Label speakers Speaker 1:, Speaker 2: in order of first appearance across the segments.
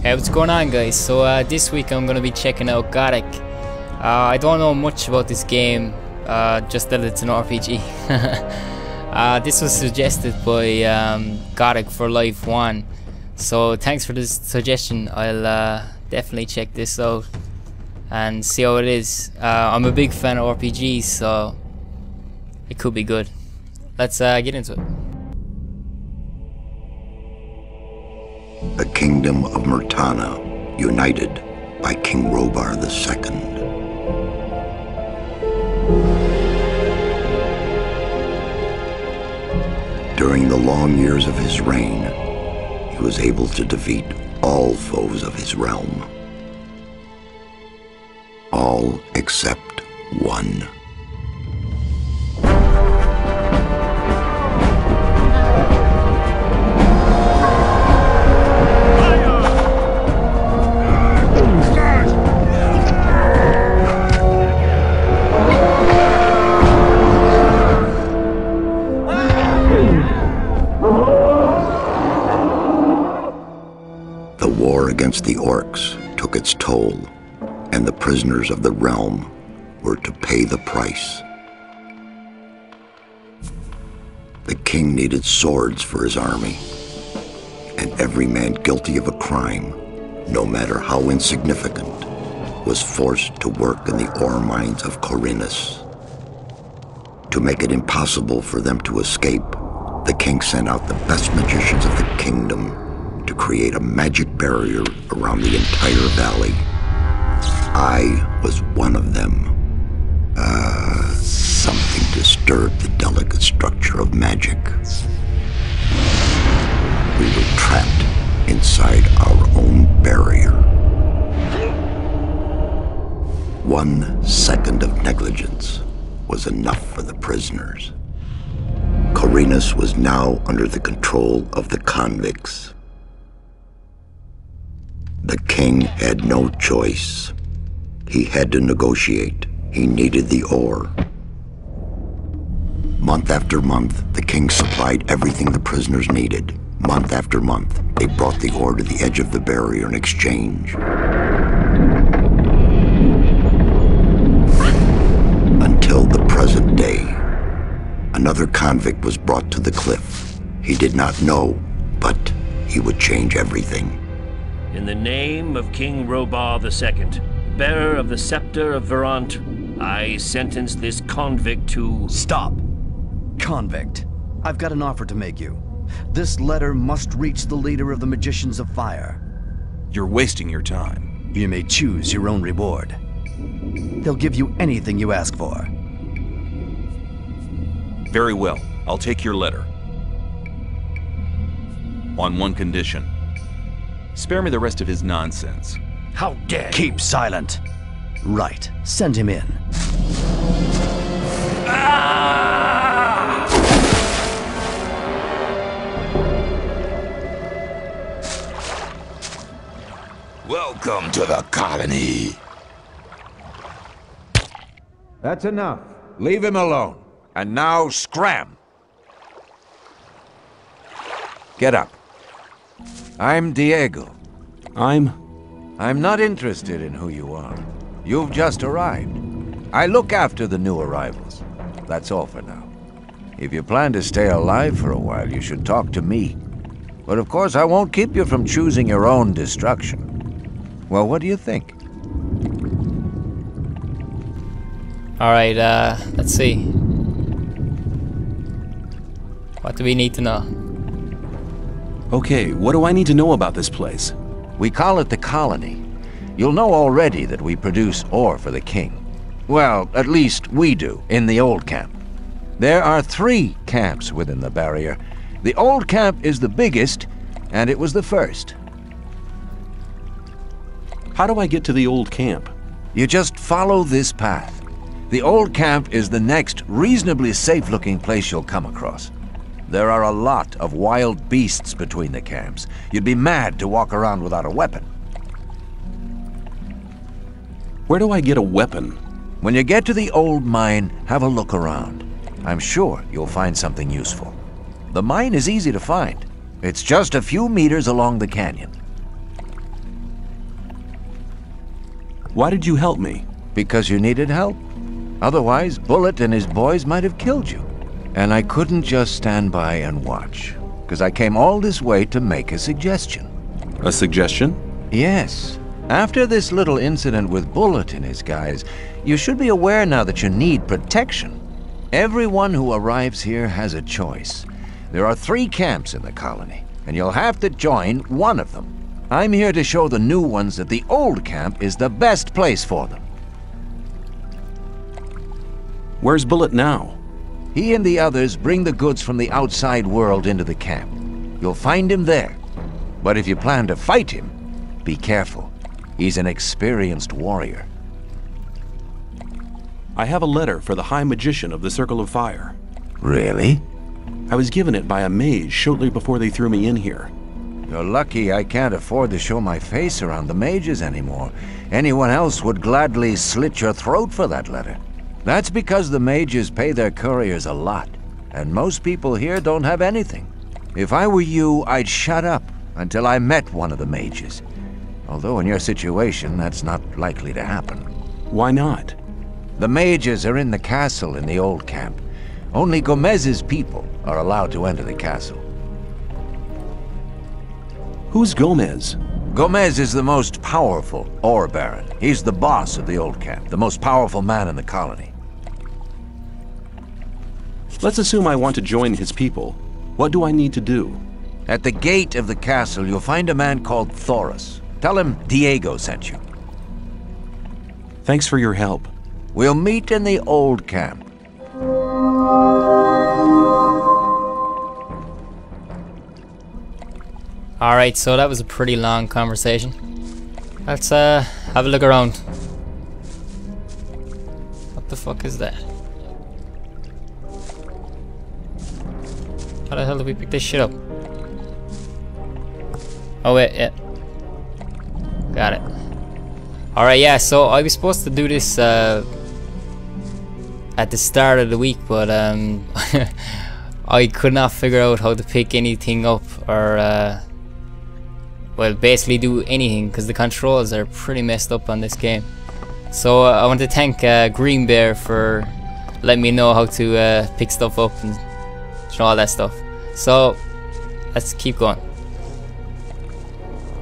Speaker 1: Hey, what's going on, guys? So this week I'm going to be checking out Gothic. I don't know much about this game, just that it's an RPG. This was suggested by Gothic for Life 1, so thanks for this suggestion. I'll definitely check this out and see how it is. I'm a big fan of RPGs, so it could be good. Let's get into it.
Speaker 2: The kingdom of Murtana, united by King Robar II. During the long years of his reign, he was able to defeat all foes of his realm. All except one. The war against the Orcs took its toll, and the prisoners of the realm were to pay the price. The king needed swords for his army, and every man guilty of a crime, no matter how insignificant, was forced to work in the ore mines of Khorinis. To make it impossible for them to escape, the king sent out the best magicians of the kingdom to create a magic barrier around the entire valley. I was one of them. Something disturbed the delicate structure of magic. We were trapped inside our own barrier. 1 second of negligence was enough for the prisoners. Khorinis was now under the control of the convicts. The king had no choice. He had to negotiate. He needed the ore. Month after month, the king supplied everything the prisoners needed. Month after month, they brought the ore to the edge of the barrier in exchange. Until the present day. Another convict was brought to the cliff. He did not know, but he would change everything.
Speaker 3: In the name of King Robar II, bearer of the scepter of Verant, I sentence this convict to...
Speaker 4: Stop! Convict, I've got an offer to make you. This letter must reach the leader of the Magicians of Fire.
Speaker 5: You're wasting your time.
Speaker 4: You may choose your own reward. They'll give you anything you ask for.
Speaker 5: Very well, I'll take your letter. On one condition. Spare me the rest of his nonsense.
Speaker 3: How dare you!
Speaker 4: Keep silent. Right, send him in.
Speaker 6: Welcome to the colony.
Speaker 7: That's enough. Leave him alone. And now scram. Get up. I'm Diego. I'm not interested in who you are. You've just arrived. I look after the new arrivals. That's all for now. If you plan to stay alive for a while, you should talk to me. But of course, I won't keep you from choosing your own destruction. Well, what do you think?
Speaker 1: Alright, let's see. What do we need to know?
Speaker 5: Okay, what do I need to know about this place?
Speaker 7: We call it the colony. You'll know already that we produce ore for the king. Well, at least we do, in the old camp. There are 3 camps within the barrier. The old camp is the biggest, and it was the first.
Speaker 5: How do I get to the old camp?
Speaker 7: You just follow this path. The old camp is the next reasonably safe-looking place you'll come across. There are a lot of wild beasts between the camps. You'd be mad to walk around without a weapon.
Speaker 5: Where do I get a weapon?
Speaker 7: When you get to the old mine, have a look around. I'm sure you'll find something useful. The mine is easy to find. It's just a few meters along the canyon.
Speaker 5: Why did you help me?
Speaker 7: Because you needed help. Otherwise, Bullet and his boys might have killed you. And I couldn't just stand by and watch, because I came all this way to make a suggestion.
Speaker 5: A suggestion?
Speaker 7: Yes. After this little incident with Bullet and his guys, you should be aware now that you need protection. Everyone who arrives here has a choice. There are 3 camps in the colony, and you'll have to join one of them. I'm here to show the new ones that the old camp is the best place for them.
Speaker 5: Where's Bullet now?
Speaker 7: He and the others bring the goods from the outside world into the camp. You'll find him there. But if you plan to fight him, be careful. He's an experienced warrior.
Speaker 5: I have a letter for the High Magician of the Circle of Fire.
Speaker 7: Really?
Speaker 5: I was given it by a mage shortly before they threw me in here.
Speaker 7: You're lucky I can't afford to show my face around the mages anymore. Anyone else would gladly slit your throat for that letter. That's because the mages pay their couriers a lot, and most people here don't have anything. If I were you, I'd shut up until I met one of the mages. Although in your situation, that's not likely to happen.
Speaker 5: Why not?
Speaker 7: The mages are in the castle in the old camp. Only Gomez's people are allowed to enter the castle.
Speaker 5: Who's Gomez?
Speaker 7: Gomez is the most powerful ore baron. He's the boss of the old camp, the most powerful man in the colony.
Speaker 5: Let's assume I want to join his people. What do I need to do?
Speaker 7: At the gate of the castle, you'll find a man called Thoris. Tell him Diego sent you.
Speaker 5: Thanks for your help.
Speaker 7: We'll meet in the old camp.
Speaker 1: Alright, so that was a pretty long conversation. Let's have a look around. What the fuck is that? How the hell did we pick this shit up? Oh wait, yeah. Got it. Alright, yeah, so I was supposed to do this at the start of the week, but I could not figure out how to pick anything up or well, basically do anything, because the controls are pretty messed up on this game. So I want to thank Green Bear for letting me know how to pick stuff up and all that stuff. So let's keep going.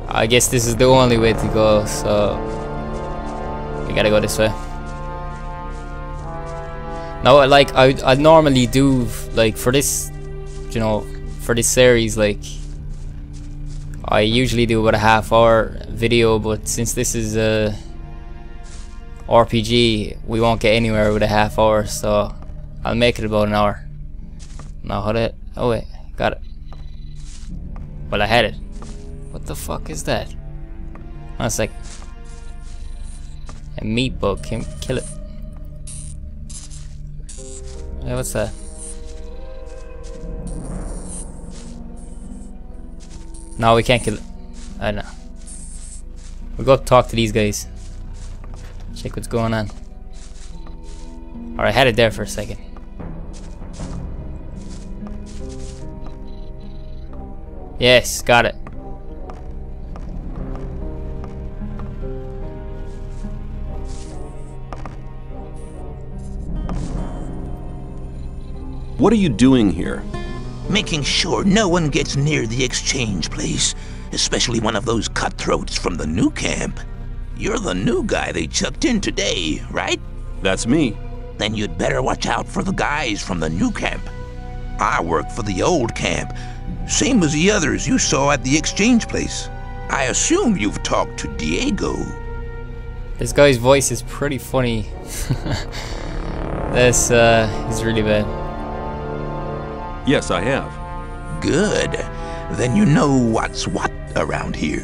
Speaker 1: I guess this is the only way to go, so we gotta go this way. Now, like I normally do, like for this, you know, for this series, like I usually do about a half-hour video, but since this is a RPG, we won't get anywhere with a half hour, so I'll make it about an hour. Now how did... oh wait, got it. Well, I had it. What the fuck is that? Oh, it's like a meat bug. Can kill it. Yeah, what's that? No, we can't kill it. I don't know. We'll go up talk to these guys. Check what's going on. Alright, I had it there for a second. Yes, got it.
Speaker 5: What are you doing here?
Speaker 6: Making sure no one gets near the exchange place, especially one of those cutthroats from the new camp. You're the new guy they chucked in today, right?
Speaker 5: That's me.
Speaker 6: Then you'd better watch out for the guys from the new camp. I work for the old camp, same as the others you saw at the exchange place. I assume you've talked to Diego.
Speaker 1: This guy's voice is pretty funny. This is really bad.
Speaker 5: Yes, I have.
Speaker 6: Good. Then you know what's what around here.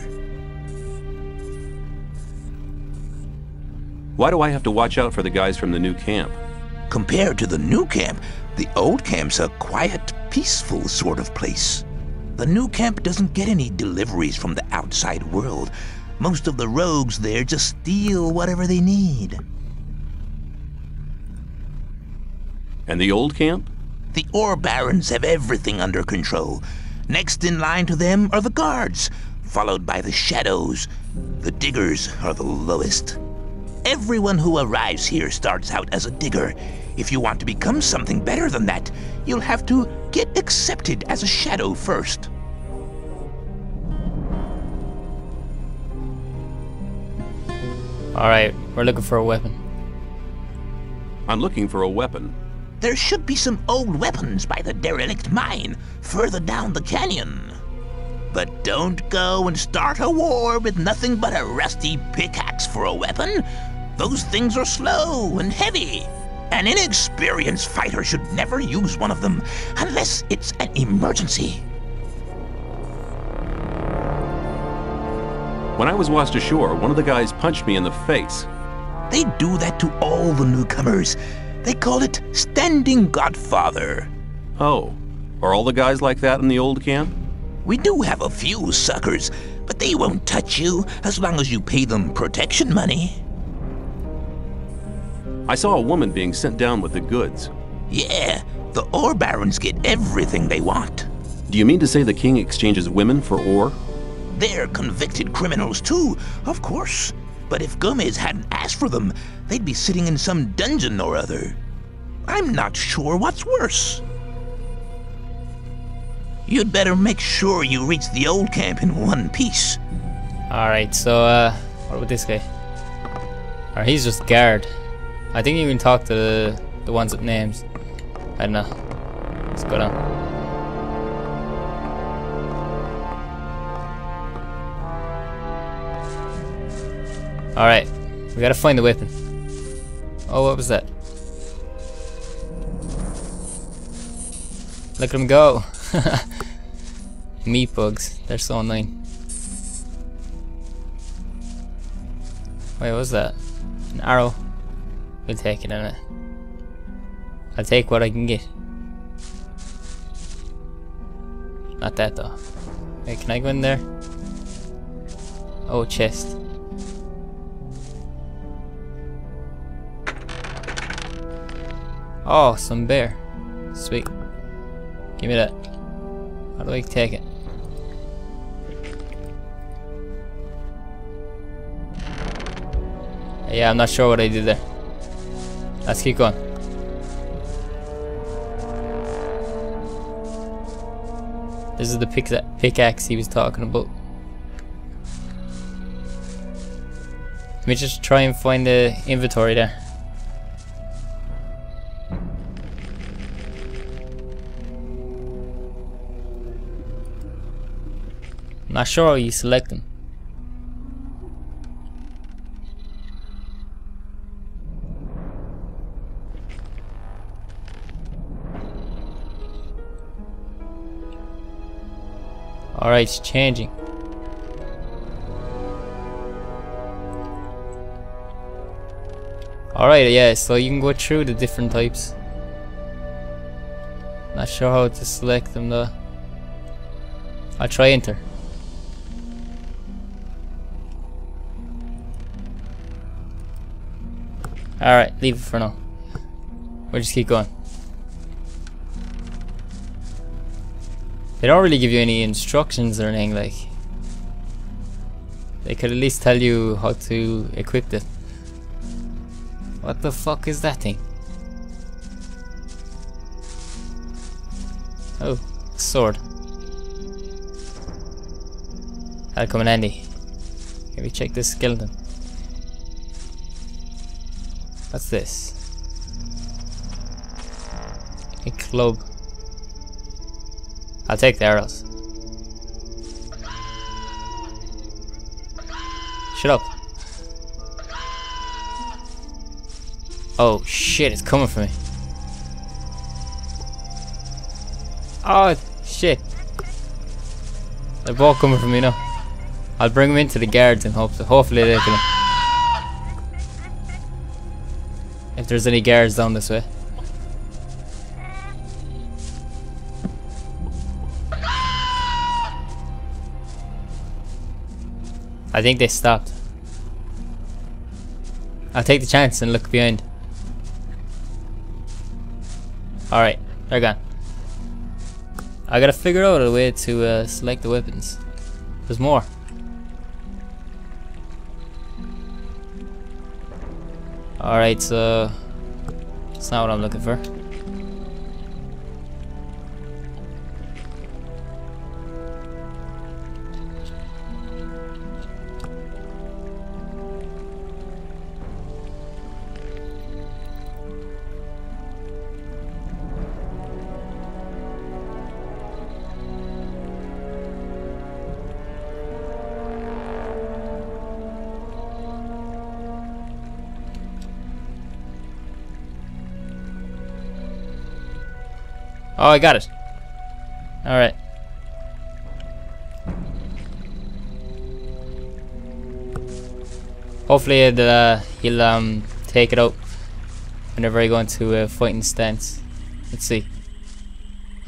Speaker 5: Why do I have to watch out for the guys from the new camp?
Speaker 6: Compared to the new camp, the old camp's a quiet, peaceful sort of place. The new camp doesn't get any deliveries from the outside world. Most of the rogues there just steal whatever they need.
Speaker 5: And the old camp?
Speaker 6: The ore barons have everything under control. Next in line to them are the guards, followed by the shadows. The diggers are the lowest. Everyone who arrives here starts out as a digger. If you want to become something better than that, you'll have to get accepted as a shadow first.
Speaker 1: Alright, we're looking for a weapon.
Speaker 5: I'm looking for a weapon.
Speaker 6: There should be some old weapons by the derelict mine further down the canyon. But don't go and start a war with nothing but a rusty pickaxe for a weapon. Those things are slow and heavy. An inexperienced fighter should never use one of them unless it's an emergency.
Speaker 5: When I was washed ashore, one of the guys punched me in the face.
Speaker 6: They do that to all the newcomers. They call it standing Godfather.
Speaker 5: Oh, are all the guys like that in the old camp?
Speaker 6: We do have a few suckers, but they won't touch you as long as you pay them protection money.
Speaker 5: I saw a woman being sent down with the goods.
Speaker 6: Yeah, the ore barons get everything they want.
Speaker 5: Do you mean to say the king exchanges women for ore?
Speaker 6: They're convicted criminals too, of course. But if Gomez hadn't asked for them, they'd be sitting in some dungeon or other. I'm not sure what's worse. You'd better make sure you reach the old camp in one piece.
Speaker 1: Alright, so what about this guy? Alright, he's just guard. I think you can talk to the ones with names. I don't know. Let's go down. Alright, we gotta find the weapon. Oh, what was that? Look at him go! Meat bugs, they're so annoying. Wait, what was that? An arrow? We'll take it, innit? I'll take what I can get. Not that though. Wait, can I go in there? Oh, chest. Oh, some bear. Sweet. Give me that. How do I take it? Yeah, I'm not sure what I did there. Let's keep going. This is the pickaxe he was talking about. Let me just try and find the inventory there. I'm not sure how you select them. Alright, it's changing. Alright, yeah, so you can go through the different types. Not sure how to select them though. I'll try enter. Alright, leave it for now. We'll just keep going. They don't really give you any instructions or anything, like. They could at least tell you how to equip it. What the fuck is that thing? Oh, sword. That'll come in handy. Can we check this skeleton? What's this? A club. I'll take the arrows. Shut up. Oh shit, it's coming for me. Oh shit. They're both coming for me now. I'll bring them into the guards and hopefully they kill them. If there's any guards down this way. I think they stopped. I'll take the chance and look behind. Alright, they're gone. I gotta figure out a way to select the weapons. There's more. Alright, so that's not what I'm looking for. Oh, I got it. Alright. Hopefully he'll take it out whenever I go into a fighting stance. Let's see.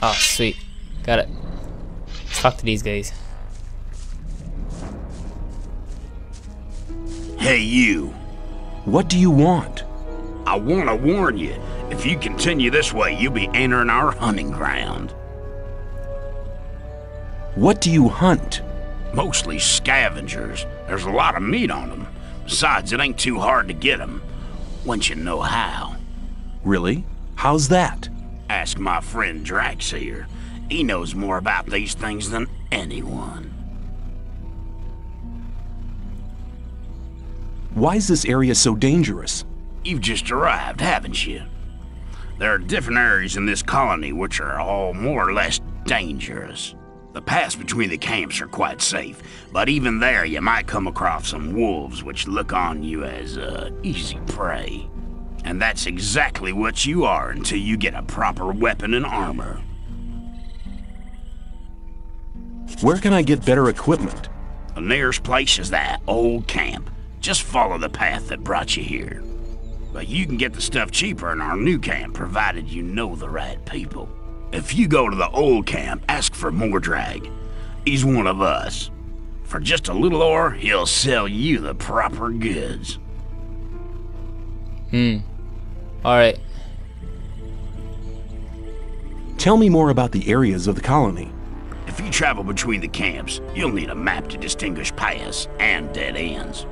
Speaker 1: Oh, sweet. Got it. Let's talk to these guys.
Speaker 8: Hey, you.
Speaker 9: What do you want?
Speaker 8: I want to warn you. If you continue this way, you'll be entering our hunting ground.
Speaker 9: What do you hunt?
Speaker 8: Mostly scavengers. There's a lot of meat on them. Besides, it ain't too hard to get them, once you know how.
Speaker 9: Really? How's that?
Speaker 8: Ask my friend Drax here. He knows more about these things than anyone.
Speaker 9: Why is this area so dangerous?
Speaker 8: You've just arrived, haven't you? There are different areas in this colony which are all more or less dangerous. The paths between the camps are quite safe, but even there you might come across some wolves which look on you as easy prey. And that's exactly what you are until you get a proper weapon and armor.
Speaker 9: Where can I get better equipment?
Speaker 8: The nearest place is that old camp. Just follow the path that brought you here. But you can get the stuff cheaper in our new camp, provided you know the right people. If you go to the old camp, ask for Mordrag. He's one of us. For just a little ore, he'll sell you the proper goods.
Speaker 1: Alright.
Speaker 9: Tell me more about the areas of the colony.
Speaker 8: If you travel between the camps, you'll need a map to distinguish paths and dead ends.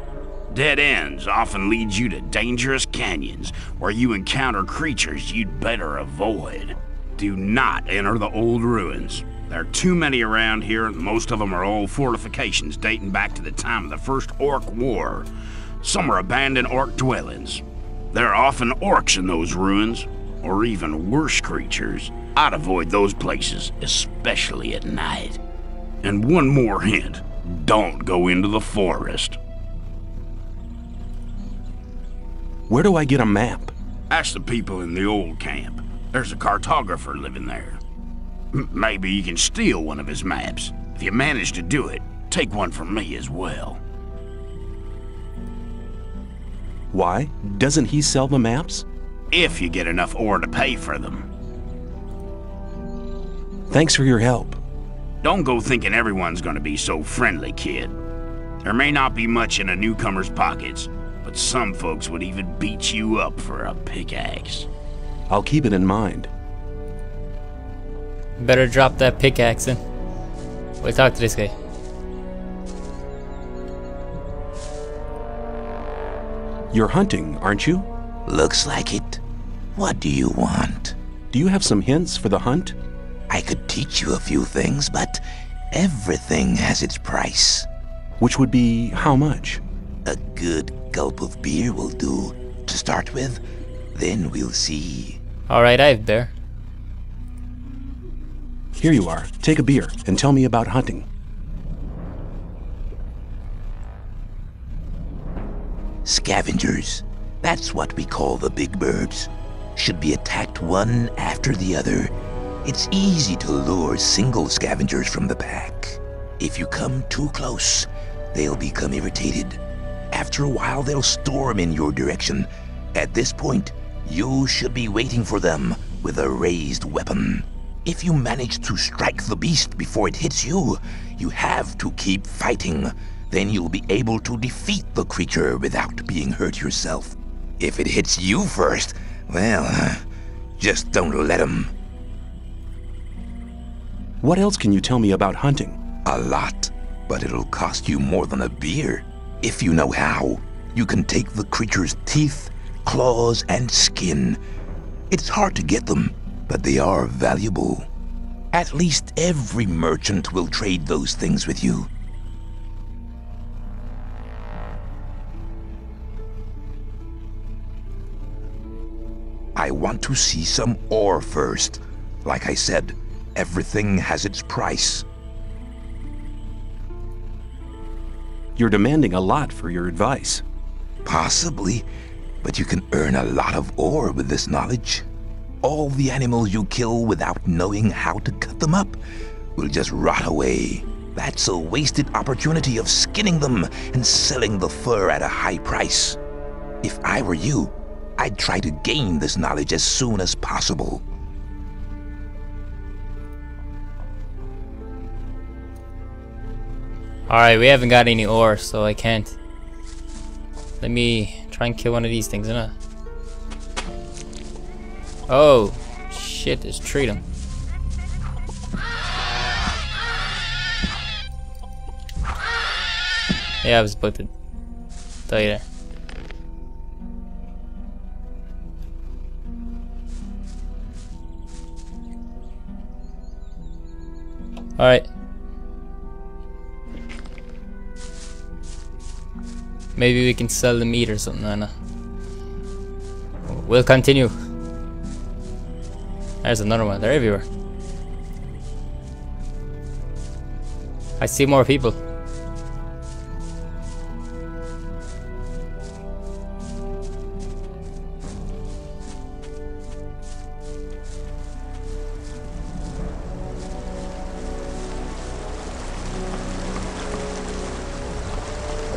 Speaker 8: Dead ends often lead you to dangerous canyons where you encounter creatures you'd better avoid. Do not enter the old ruins. There are too many around here, and most of them are old fortifications dating back to the time of the First Orc War. Some are abandoned orc dwellings. There are often orcs in those ruins, or even worse creatures. I'd avoid those places, especially at night. And one more hint, don't go into the forest.
Speaker 9: Where do I get a map?
Speaker 8: Ask the people in the old camp. There's a cartographer living there. Maybe you can steal one of his maps. If you manage to do it, take one from me as well.
Speaker 9: Why? Doesn't he sell the maps?
Speaker 8: If you get enough ore to pay for them.
Speaker 9: Thanks for your help.
Speaker 8: Don't go thinking everyone's gonna be so friendly, kid. There may not be much in a newcomer's pockets, but some folks would even beat you up for a pickaxe.
Speaker 9: I'll keep it in mind.
Speaker 1: Better drop that pickaxe in. We'll talk to this guy.
Speaker 9: You're hunting, aren't you?
Speaker 6: Looks like it. What do you want?
Speaker 9: Do you have some hints for the hunt?
Speaker 6: I could teach you a few things, but everything has its price.
Speaker 9: Which would be how much?
Speaker 6: A good gulp of beer will do to start with. Then we'll see.
Speaker 1: Alright, I have bear.
Speaker 9: Here you are. Take a beer and tell me about hunting.
Speaker 6: Scavengers. That's what we call the big birds. Should be attacked one after the other. It's easy to lure single scavengers from the pack. If you come too close, they'll become irritated. After a while, they'll storm in your direction. At this point, you should be waiting for them with a raised weapon. If you manage to strike the beast before it hits you, you have to keep fighting. Then you'll be able to defeat the creature without being hurt yourself. If it hits you first, well, just don't let him.
Speaker 9: What else can you tell me about hunting?
Speaker 6: A lot, but it'll cost you more than a beer. If you know how, you can take the creature's teeth, claws, and skin. It's hard to get them, but they are valuable. At least every merchant will trade those things with you. I want to see some ore first. Like I said, everything has its price.
Speaker 9: You're demanding a lot for your advice.
Speaker 6: Possibly, but you can earn a lot of ore with this knowledge. All the animals you kill without knowing how to cut them up will just rot away. That's a wasted opportunity of skinning them and selling the fur at a high price. If I were you, I'd try to gain this knowledge as soon as possible.
Speaker 1: Alright, we haven't got any ore, so I can't. Let me try and kill one of these things, innit? Oh, shit, just treat him. Yeah, I was about to die there. Alright. Maybe we can sell the meat or something, I don't know. We'll continue. There's another one, they're everywhere. I see more people.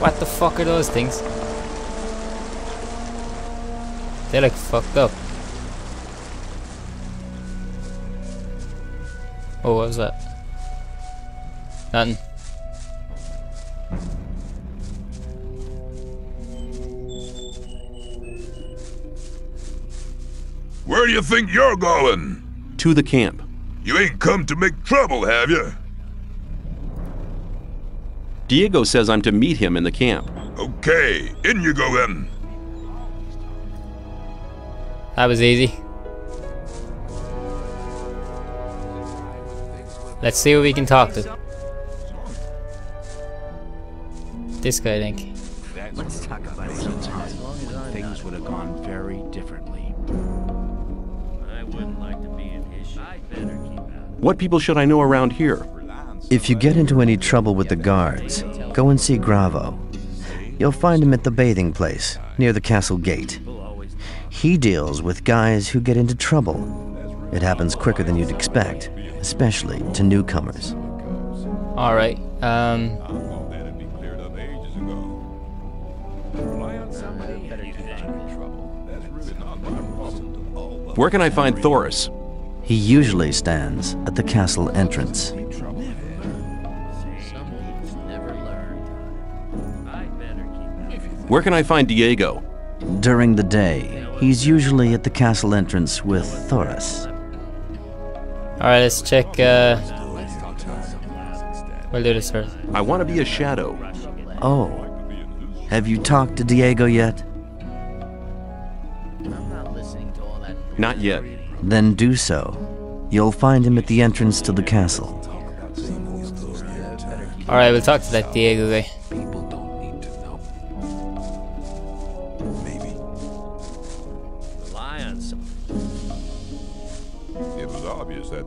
Speaker 1: What the fuck are those things? They're like fucked up. Oh, what was that? Nothing.
Speaker 10: Where do you think you're going?
Speaker 9: To the camp.
Speaker 10: You ain't come to make trouble, have you?
Speaker 9: Diego says I'm to meet him in the camp.
Speaker 10: Okay, in you go then.
Speaker 1: That was easy. Let's see what we can talk to. This guy, I think.
Speaker 8: Let's talk about it sometime. Things would have gone very differently.
Speaker 3: I wouldn't like to be in his shoes. I'd better keep out.
Speaker 9: What people should I know around here?
Speaker 4: If you get into any trouble with the guards, go and see Gravo. You'll find him at the bathing place, near the castle gate. He deals with guys who get into trouble. It happens quicker than you'd expect, especially to newcomers.
Speaker 1: Alright,
Speaker 9: Where can I find Thoris?
Speaker 4: He usually stands at the castle entrance.
Speaker 9: Where can I find Diego?
Speaker 4: During the day, he's usually at the castle entrance with Thoris.
Speaker 1: alright, let's check, we'll do this first.
Speaker 9: I want to be a shadow.
Speaker 4: Oh, have you talked to Diego yet?
Speaker 9: Not yet.
Speaker 4: Then do so. You'll find him at the entrance to the castle.
Speaker 1: Alright, we'll talk to that Diego guy.
Speaker 10: It was obvious that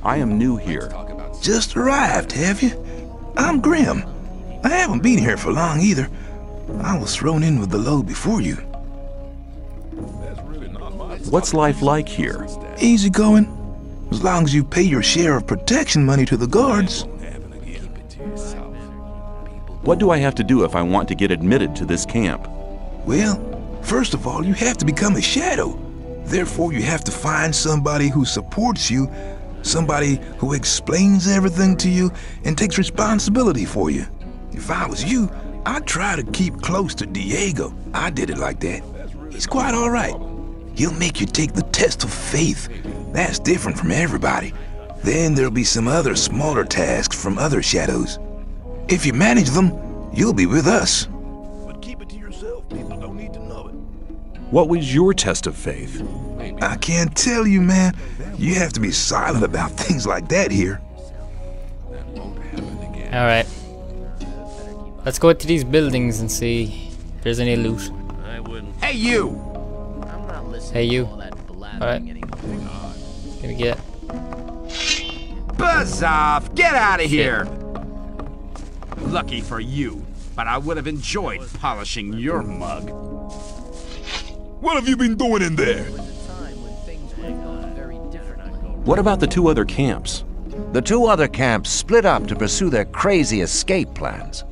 Speaker 5: I am new here.
Speaker 6: Just arrived, have you? I'm Grim. I haven't been here for long either. I was thrown in with the load before you.
Speaker 5: What's life like here?
Speaker 6: Easy going, as long as you pay your share of protection money to the guards.
Speaker 5: What do I have to do if I want to get admitted to this camp?
Speaker 6: Well, first of all, you have to become a shadow. Therefore, you have to find somebody who supports you, somebody who explains everything to you and takes responsibility for you. If I was you, I'd try to keep close to Diego. I did it like that. He's quite all right. He'll make you take the test of faith. That's different from everybody. Then there'll be some other smaller tasks from other shadows. If you manage them, you'll be with us.
Speaker 9: What was your test of faith?
Speaker 11: I can't tell you, man. You have to be silent about things like that here.
Speaker 1: Alright. Let's go to these buildings and see if there's any loot.
Speaker 8: Hey, you!
Speaker 1: Hey, you. Alright. Gonna get.
Speaker 8: Buzz off! Get out of here! Lucky for you, but I would have enjoyed polishing your mug.
Speaker 10: What have you been doing in there?
Speaker 9: What about the 2 other camps?
Speaker 7: The 2 other camps split up to pursue their crazy escape plans.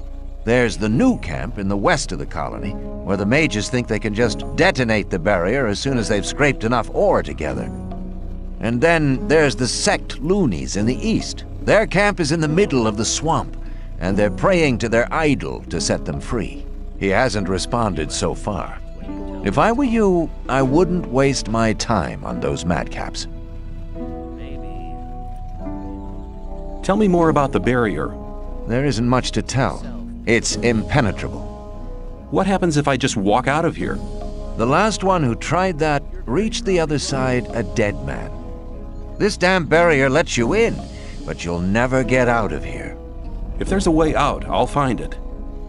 Speaker 7: There's the new camp in the west of the colony, where the mages think they can just detonate the barrier as soon as they've scraped enough ore together. And then there's the sect loonies in the east. Their camp is in the middle of the swamp, and they're praying to their idol to set them free. He hasn't responded so far. If I were you, I wouldn't waste my time on those madcaps.
Speaker 9: Tell me more about the barrier.
Speaker 7: There isn't much to tell. It's impenetrable.
Speaker 9: What happens if I just walk out of here?
Speaker 7: The last one who tried that reached the other side a dead man. This damn barrier lets you in, but you'll never get out of here.
Speaker 9: If there's a way out, I'll find it.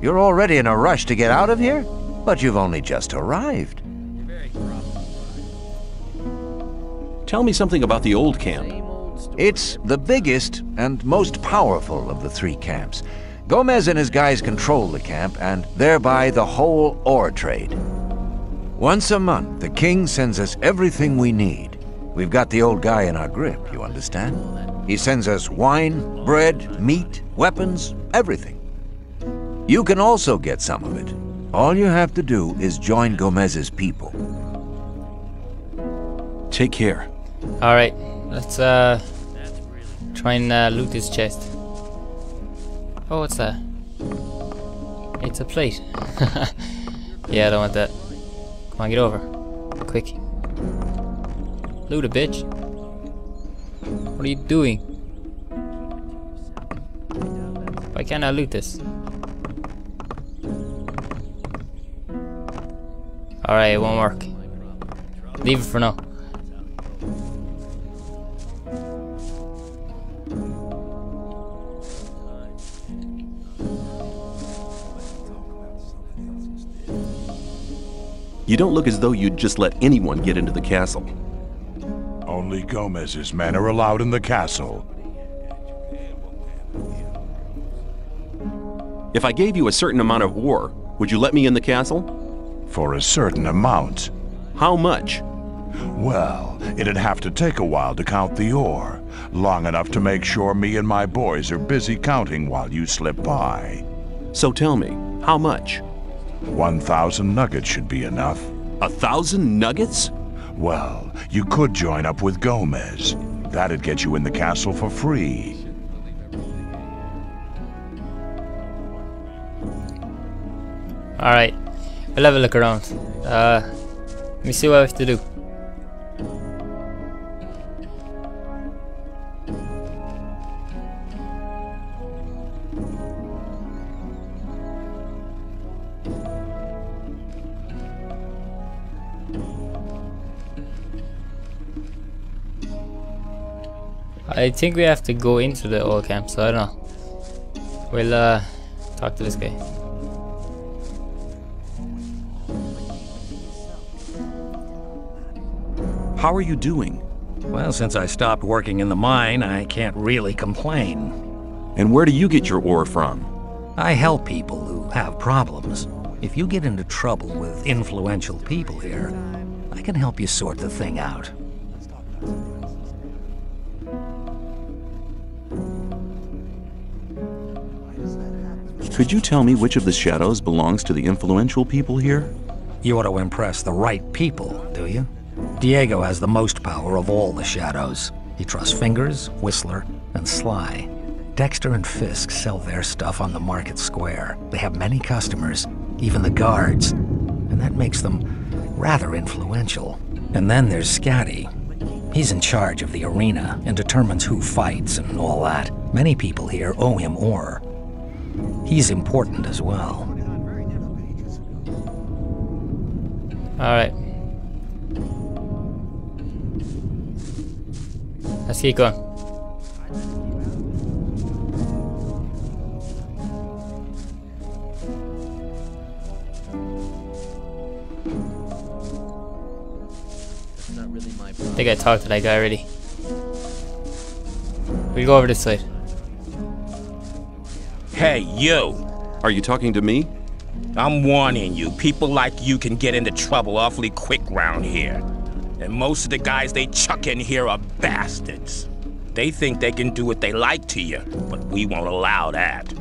Speaker 7: You're already in a rush to get out of here? But you've only just arrived.
Speaker 9: Tell me something about the old camp.
Speaker 7: It's the biggest and most powerful of the 3 camps. Gomez and his guys control the camp, and thereby the whole ore trade. Once a month, the king sends us everything we need. We've got the old guy in our grip, you understand? He sends us wine, bread, meat, weapons, everything. You can also get some of it. All you have to do is join Gomez's people.
Speaker 9: Take care.
Speaker 1: Alright, let's try and loot this chest. Oh, what's that? It's a plate. Yeah, I don't want that. Come on, get over. Quick. Loot a bitch. What are you doing? Why can't I loot this? Alright, it won't work. Leave it for now.
Speaker 9: You don't look as though you'd just let anyone get into the castle.
Speaker 10: Only Gomez's men are allowed in the castle.
Speaker 9: If I gave you a certain amount of ore, would you let me in the castle?
Speaker 10: For a certain amount.
Speaker 9: How much?
Speaker 10: Well, it'd have to take a while to count the ore. Long enough to make sure me and my boys are busy counting while you slip by.
Speaker 9: So tell me, how much?
Speaker 10: 1,000 nuggets should be enough.
Speaker 9: 1,000 nuggets?
Speaker 10: Well, you could join up with Gomez. That'd get you in the castle for free.
Speaker 1: Alright, we'll have a look around. Let me see what I have to do. I think we have to go into the oil camp, so I don't know. We'll talk to this guy.
Speaker 9: How are you doing?
Speaker 12: Well, since I stopped working in the mine, I can't really complain.
Speaker 9: And where do you get your ore from?
Speaker 12: I help people who have problems. If you get into trouble with influential people here, I can help you sort the thing out.
Speaker 9: Could you tell me which of the shadows belongs to the influential people here?
Speaker 12: You ought to impress the right people, do you? Diego has the most power of all the shadows. He trusts Fingers, Whistler, and Sly. Dexter and Fisk sell their stuff on the market square. They have many customers, even the guards, and that makes them rather influential. And then there's Scatty. He's in charge of the arena and determines who fights and all that. Many people here owe him ore. He's important as well.
Speaker 1: Alright, Let's keep going. I think I talked to that guy already. We'll go over this side.
Speaker 13: Hey, you!
Speaker 9: Are you talking to me?
Speaker 13: I'm warning you, people like you can get into trouble awfully quick round here. And most of the guys they chuck in here are bastards. They think they can do what they like to you, but we won't allow that.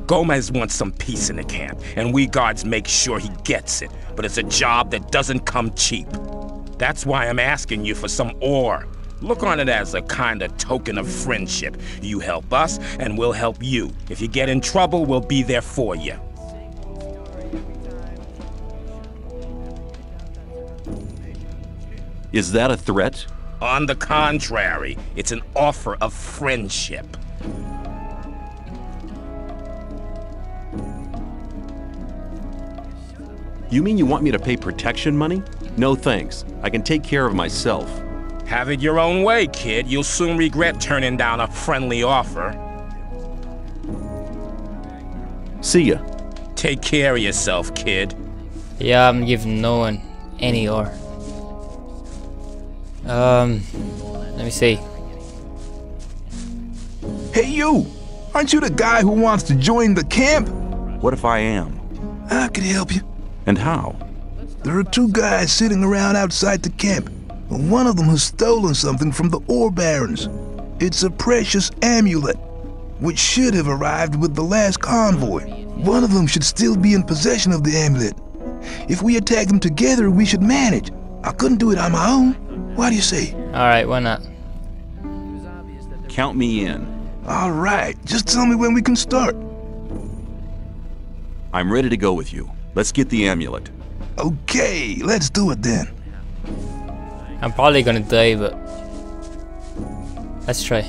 Speaker 13: Gomez wants some peace in the camp, and we guards make sure he gets it, but it's a job that doesn't come cheap. That's why I'm asking you for some ore. Look on it as a kind of token of friendship. You help us, and we'll help you. If you get in trouble, we'll be there for you.
Speaker 9: Is that a threat?
Speaker 13: On the contrary, it's an offer of friendship.
Speaker 9: You mean you want me to pay protection money? No thanks. I can take care of myself.
Speaker 13: Have it your own way, kid. You'll soon regret turning down a friendly offer.
Speaker 9: See ya.
Speaker 13: Take care of yourself, kid.
Speaker 1: Yeah, I'm giving no one any ore. Let me see.
Speaker 11: Hey, you! Aren't you the guy who wants to join the camp?
Speaker 9: What if I am?
Speaker 11: I could help you.
Speaker 9: And how?
Speaker 11: There are two guys sitting around outside the camp. And one of them has stolen something from the ore barons. It's a precious amulet, which should have arrived with the last convoy. One of them should still be in possession of the amulet. If we attack them together, we should manage. I couldn't do it on my own. What do you say?
Speaker 1: Alright, why not?
Speaker 9: Count me in.
Speaker 11: Alright, just tell me when we can start.
Speaker 9: I'm ready to go with you. Let's get the amulet.
Speaker 11: Okay, let's do it then.
Speaker 1: I'm probably gonna die, but let's try.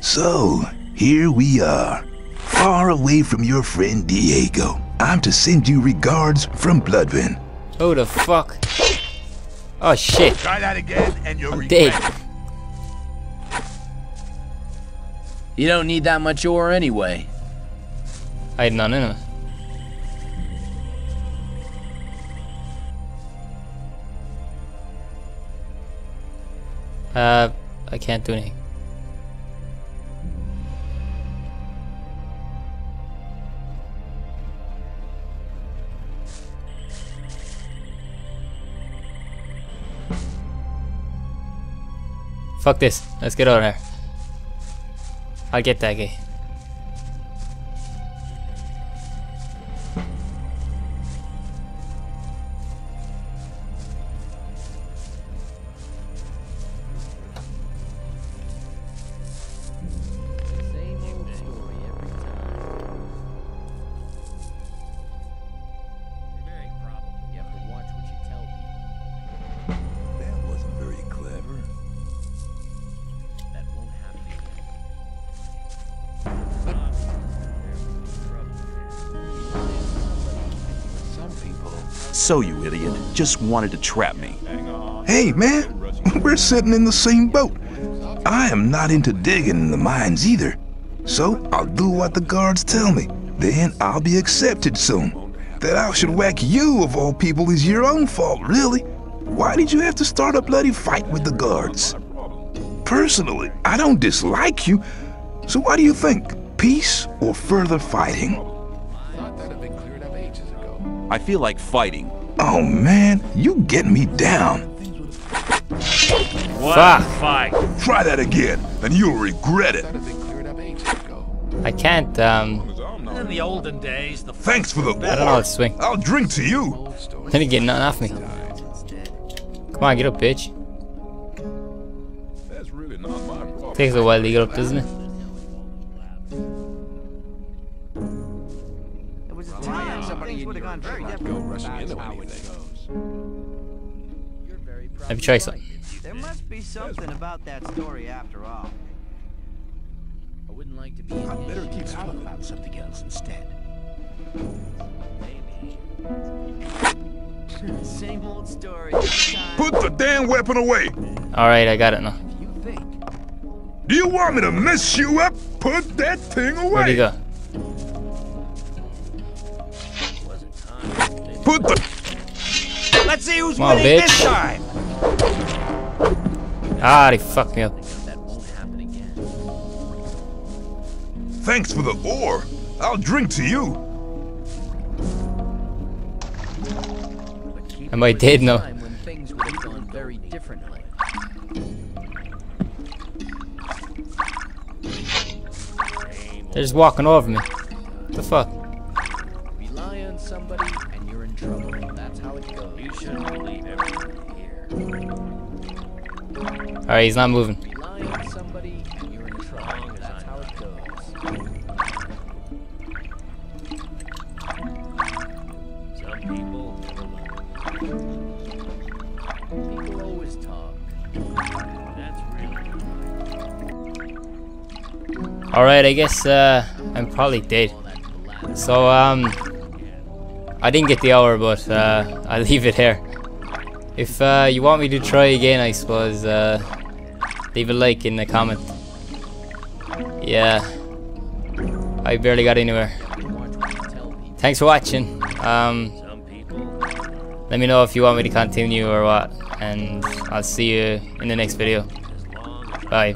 Speaker 11: So, here we are, far away from your friend Diego. I'm to send you regards from Bloodwind.
Speaker 1: Oh the fuck? Oh shit.
Speaker 10: Try that again and you'll
Speaker 1: I'm dead.
Speaker 14: You don't need that much ore anyway.
Speaker 1: I had none anyway. I can't do anything. Fuck this. Let's get out of here. I'll get that guy.
Speaker 9: So you idiot, just wanted to trap me.
Speaker 11: Hey man, we're sitting in the same boat. I am not into digging in the mines either. So I'll do what the guards tell me. Then I'll be accepted soon. That I should whack you of all people is your own fault, really. Why did you have to start a bloody fight with the guards? Personally, I don't dislike you. So what do you think? Peace or further fighting?
Speaker 9: I feel like fighting.
Speaker 11: Oh man, you get me down.
Speaker 3: What a fight.
Speaker 11: Try that again, and you'll regret it.
Speaker 1: I can't,
Speaker 3: In the olden days, the
Speaker 11: Thanks for the
Speaker 1: I don't know how to swing.
Speaker 11: I'll drink to you.
Speaker 1: Let me get nothing off me. Come on, get up, bitch. Takes a while to get up, doesn't it?
Speaker 4: Somebody would have gone very different. That's how it goes.
Speaker 1: Let me try something.
Speaker 4: There must be something about that story after all.
Speaker 14: I wouldn't like to be in
Speaker 8: I'd better keep talking about something else instead.
Speaker 4: Same old story.
Speaker 11: Put the damn weapon away!
Speaker 1: Alright, I got it now.
Speaker 11: Do you want me to mess you up? Put that thing away!
Speaker 1: Where'd he go?
Speaker 11: Put the...
Speaker 8: Let's see who's
Speaker 1: Come on,
Speaker 8: winning this
Speaker 1: bitch.
Speaker 8: time!
Speaker 1: Ah, they fucked me up.
Speaker 11: Thanks for the ore. I'll drink to you.
Speaker 1: Am I dead now?
Speaker 14: when things would have gone very differently.
Speaker 1: They're just walking over me. What the fuck?
Speaker 14: Rely on somebody and you're in trouble. That's how it goes. You shouldn't believe everything here.
Speaker 1: Alright, he's not moving.
Speaker 14: Rely on somebody and you're in trouble. That's how it goes.
Speaker 3: Some people
Speaker 14: People always talk.
Speaker 3: That's really
Speaker 1: Alright, I guess I'm probably dead. So I didn't get the hour, but I'll leave it here. If you want me to try again, I suppose leave a like in the comment. Yeah, I barely got anywhere. Thanks for watching. Let me know if you want me to continue or what, and I'll see you in the next video. Bye.